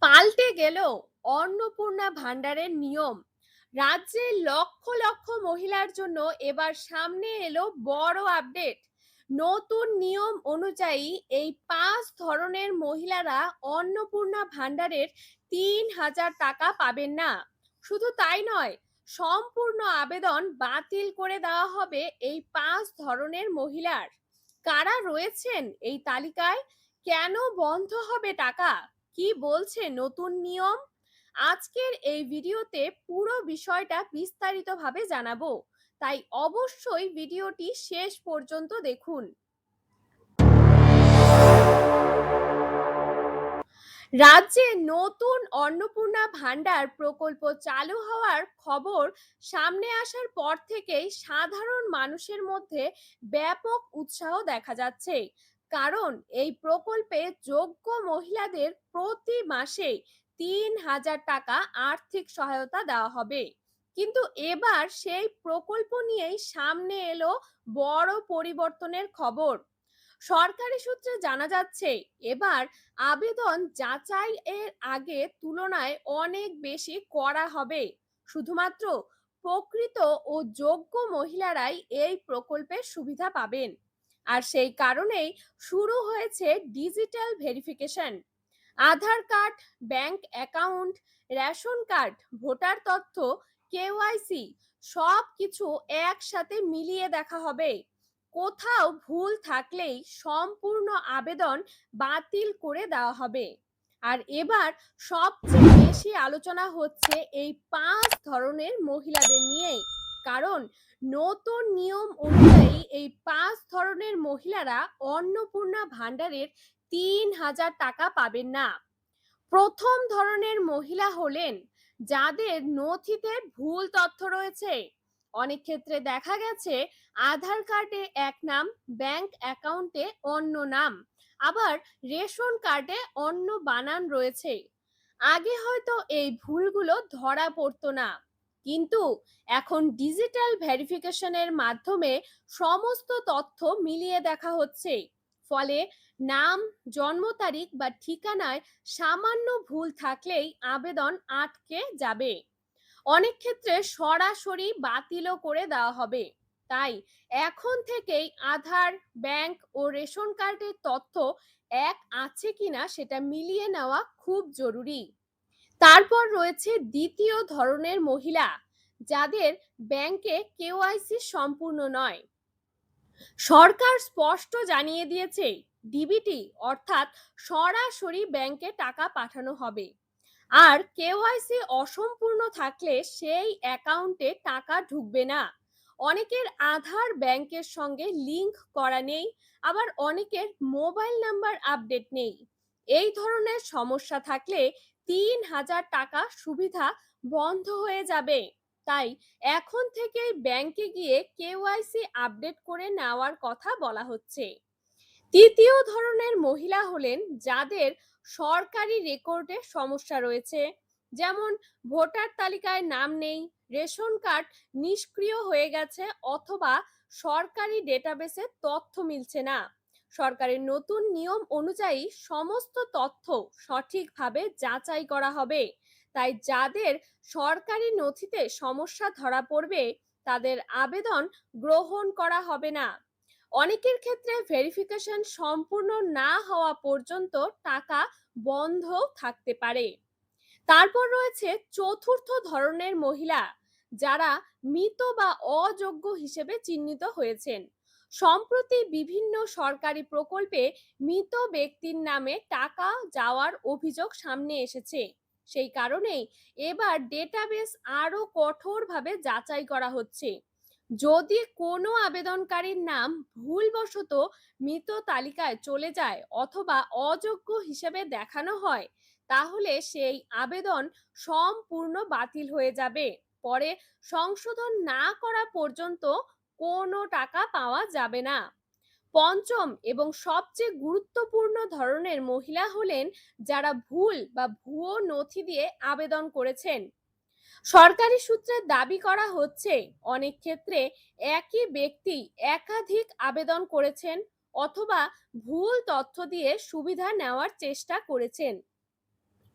পাল্টে গেল অন্নপূর্ণা ভান্ডারের নিয়ম। রাজ্যে লক্ষ লক্ষ মহিলার জন্য এবার সামনে এলো বড় আপডেট। নতুন নিয়ম অনুযায়ী এই 5 ধরনের মহিলারা অন্নপূর্ণা ভান্ডারের 3,000 টাকা পাবেন না। শুধু তাই নয়, সম্পূর্ণ আবেদন বাতিল করে দেওয়া হবে এই 5 ধরনের মহিলার। কারা রয়েছেন এই তালিকায়? কেন বন্ধ হবে টাকা? কি বলছে নতুন নিয়ম? আজকের এই ভিডিওতে পুরো বিষয়টা বিস্তারিতভাবে জানাবো, তাই অবশ্যই ভিডিওটি শেষ পর্যন্ত দেখুন। রাজ্যে নতুন অন্নপূর্ণা ভান্ডার প্রকল্প চালু হওয়ার খবর সামনে আসার পর থেকেই সাধারণ মানুষের মধ্যে ব্যাপক উৎসাহ দেখা যাচ্ছে। কারণ এই প্রকল্পে যোগ্য মহিলাদের প্রতি মাসে 3,000 টাকা আর্থিক সহায়তা দেওয়া হবে। কিন্তু এবার সেই প্রকল্প নিয়েই সামনে এলো বড় পরিবর্তনের খবর। সরকারি সূত্রে জানা যাচ্ছে, এবার আবেদন যাচাই এর আগে তুলনায় অনেক বেশি করা হবে। শুধুমাত্র প্রকৃত ও যোগ্য মহিলারাই এই প্রকল্পের সুবিধা পাবেন। আর সেই কারণেই শুরু হয়েছে digital verification. Aadhaar card, bank account, ration card, voter তথ্য, কেওয়াইসি সব কিছু একসাথে মিলিয়ে দেখা হবে। কোথাও ভুল থাকলেই সম্পূর্ণ আবেদন বাতিল করে দেওয়া হবে। আর এবার সবচেয়ে বেশি আলোচনা হচ্ছে এই 5 ধরনের মহিলাদের নিয়ে। কারণ নতুন নিয়ম অনুযায়ী এই 5 ধরনের মহিলারা অন্নপূর্ণা ভান্ডারের 3,000 টাকা পাবেন না। প্রথম ধরনের মহিলা হলেন যাদের নথিতে ভুল তথ্য রয়েছে। অনেক ক্ষেত্রে দেখা গেছে আধার কার্ডে এক নাম, ব্যাংক অ্যাকাউন্টে অন্য নাম, আবার রেশন কার্ডে অন্য বানান রয়েছে। আগে হয়তো এই ভুলগুলো ধরা পড়তো না, কিন্তু এখন ডিজিটাল ভেরিফিকেশনের মাধ্যমে সমস্ত তথ্য মিলিয়ে দেখা হচ্ছে। ফলে নাম, জন্ম তারিখ বা ঠিকানায় সামান্য ভুল থাকলেই আবেদন আটকে যাবে। অনেক ক্ষেত্রে সরাসরি বাতিলও করে দেওয়া হবে। তাই এখন থেকেই আধার, ব্যাংক ও রেশন কার্ডের তথ্য এক আছে কিনা সেটা মিলিয়ে নেওয়া খুব জরুরি। তারপর রয়েছে দ্বিতীয় ধরনের মহিলা, যাদের ব্যাংকে কেওয়াইসি সম্পূর্ণ নয়। সরকার স্পষ্ট জানিয়ে দিয়েছে, ডিবিটি অর্থাৎ সরাসরি ব্যাংকে টাকা পাঠানো হবে। আর কেওয়াইসি অসম্পূর্ণ থাকলে সেই অ্যাকাউন্টে টাকা ঢুকবে না। অনেকের আধার ব্যাংকের সঙ্গে লিংক করা নেই, আবার অনেকের মোবাইল নাম্বার আপডেট নেই। এই ধরনের সমস্যা থাকলে 3,000 টাকা সুবিধা বন্ধ হয়ে যাবে। তাই এখন থেকেই ব্যাংকে গিয়ে কেওয়াইসি আপডেট করে নেওয়ার কথা বলা হচ্ছে। তৃতীয় ধরনের মহিলা হলেন যাদের সরকারি রেকর্ডে সমস্যা রয়েছে, যেমন ভোটার তালিকায় নাম নেই, রেশন কার্ড নিষ্ক্রিয় হয়ে গেছে, অথবা সরকারি ডেটাবেসে তথ্য মিলছে না। সরকারের নতুন নিয়ম অনুযায়ী সমস্ত তথ্য সঠিকভাবে যাচাই করা হবে। তাই যাদের সরকারি নথিতে সমস্যা ধরা পড়বে, তাদের আবেদন গ্রহণ করা হবে না। অনেকের ক্ষেত্রে ভেরিফিকেশন সম্পূর্ণ না হওয়া পর্যন্ত টাকা বন্ধ থাকতে পারে। তারপর রয়েছে চতুর্থ ধরনের মহিলা, যারা মৃত বা অযোগ্য হিসেবে চিহ্নিত হয়েছেন। সম্প্রতি বিভিন্ন সরকারি প্রকল্পে মৃত ব্যক্তির নামে টাকা যাওয়ার অভিযোগ সামনে এসেছে। সেই কারণেই এবার ডেটাবেস আরো কঠোরভাবে যাচাই করা হচ্ছে। যদি কোনো আবেদনকারীর নাম ভুলবশত মৃত তালিকায় চলে যায় অথবা অযোগ্য হিসেবে দেখানো হয়, তাহলে সেই আবেদন সম্পূর্ণ বাতিল হয়ে যাবে। পরে সংশোধন না করা পর্যন্ত কোনো টাকা পাওয়া যাবে না। পঞ্চম এবং সবচেয়ে গুরুত্বপূর্ণ ধরনের মহিলা হলেন যারা ভুল বা ভুয়ো নথি দিয়ে আবেদন করেছেন। সরকারি সূত্রে দাবি করা হচ্ছে, অনেক ক্ষেত্রে একই ব্যক্তি একাধিক আবেদন করেছেন অথবা ভুল তথ্য দিয়ে সুবিধা নেওয়ার চেষ্টা করেছেন।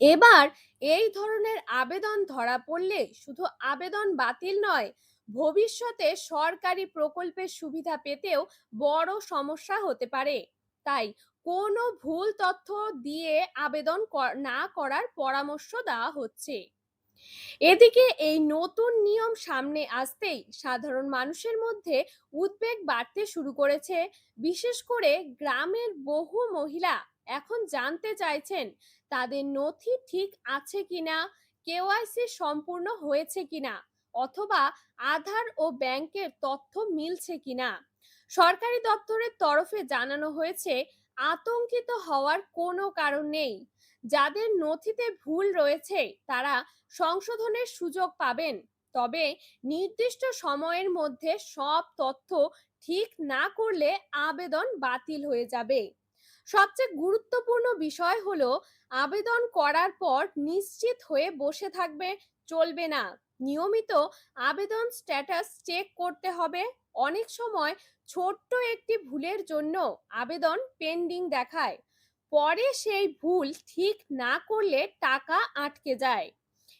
এবার এই ধরনের আবেদন ধরা পড়লে শুধু আবেদন বাতিল নয়, ভবিষ্যতে সরকারি প্রকল্পের সুবিধা পেতেও বড় সমস্যা হতে পারে। তাই কোনো ভুল তথ্য দিয়ে আবেদন না করার পরামর্শ দেওয়া হচ্ছে। এদিকে এই নতুন নিয়ম সামনে আসতেই সাধারণ মানুষের মধ্যে উদ্বেগ বাড়তে শুরু করেছে। বিশেষ করে গ্রামের বহু মহিলা এখন জানতে চাইছেন তাদের নথি ঠিক আছে কিনা, কেওয়াইসি সম্পূর্ণ হয়েছে কিনা, অথবা আধার ও ব্যাংকের তথ্য মিলছে কিনা। সরকারি দপ্তরের তরফে জানানো হয়েছে আতঙ্কিত হওয়ার কোনো কারণ নেই। যাদের নথিতে ভুল রয়েছে তারা সংশোধনের সুযোগ পাবেন, তবে নির্দিষ্ট সময়ের মধ্যে সব তথ্য ঠিক না করলে আবেদন বাতিল হয়ে যাবে। সবচেয়ে গুরুত্বপূর্ণ বিষয় হলো আবেদন করার পর নিশ্চিত হয়ে বসে থাকবে চলবে না। নিয়মিত আবেদন স্ট্যাটাস চেক করতে হবে। অনেক সময় ছোট্ট একটি ভুলের জন্য আবেদন পেন্ডিং দেখায়, পরে সেই ভুল ঠিক না করলে টাকা আটকে যায়।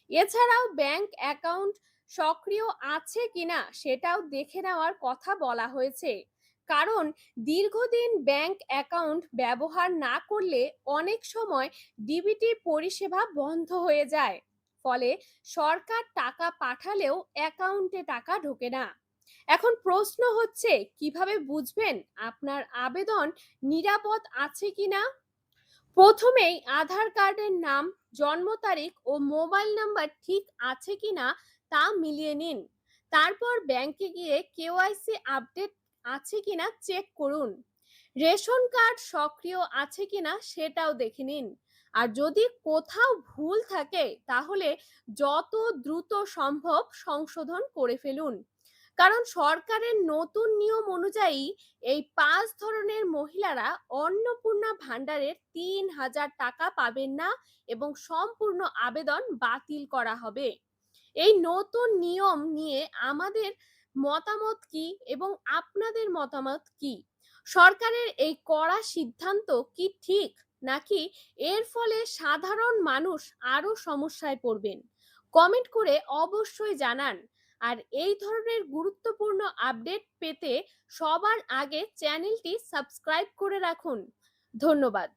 এছাড়াও ব্যাংক অ্যাকাউন্ট সক্রিয় আছে কিনা সেটাও দেখে নেওয়ার কথা বলা হয়েছে, কারণ দীর্ঘদিন ব্যাংক অ্যাকাউন্ট ব্যবহার না করলে অনেক সময় ডিবিটি পরিষেবা বন্ধ হয়ে যায়। ফলে সরকার টাকা পাঠালেও অ্যাকাউন্টে টাকা ঢোকে না। এখন প্রশ্ন হচ্ছে, কিভাবে বুঝবেন আপনার আবেদন নিরাপদ আছে কিনা? প্রথমেই আধার কার্ডের নাম, জন্ম তারিখ ও মোবাইল নাম্বার ঠিক আছে কিনা তা মিলিয়ে নিন। তারপর ব্যাংকে গিয়ে কেওয়াইসি আপডেট আছে কিনা চেক করুন। রেশন কার্ড সক্রিয় আছে কিনা সেটাও দেখে নিন। আর যদি কোথাও ভুল থাকে তাহলে যত দ্রুত সম্ভব সংশোধন করে ফেলুন, কারণ সরকারের নতুন নিয়ম অনুযায়ী এই 5 ধরনের মহিলারা অন্নপূর্ণা ভান্ডারের 3,000 টাকা পাবেন না এবং সম্পূর্ণ আবেদন বাতিল করা হবে। এই নতুন নিয়ম নিয়ে আমাদের মতামত কি এবং আপনাদের মতামত কি? সরকারের এই কড়া সিদ্ধান্ত কি ঠিক, নাকি এর ফলে সাধারণ মানুষ আরো সমস্যায় পড়বেন? কমেন্ট করে অবশ্যই জানান। আর এই ধরনের গুরুত্বপূর্ণ আপডেট পেতে সবার আগে চ্যানেলটি সাবস্ক্রাইব করে রাখুন। ধন্যবাদ।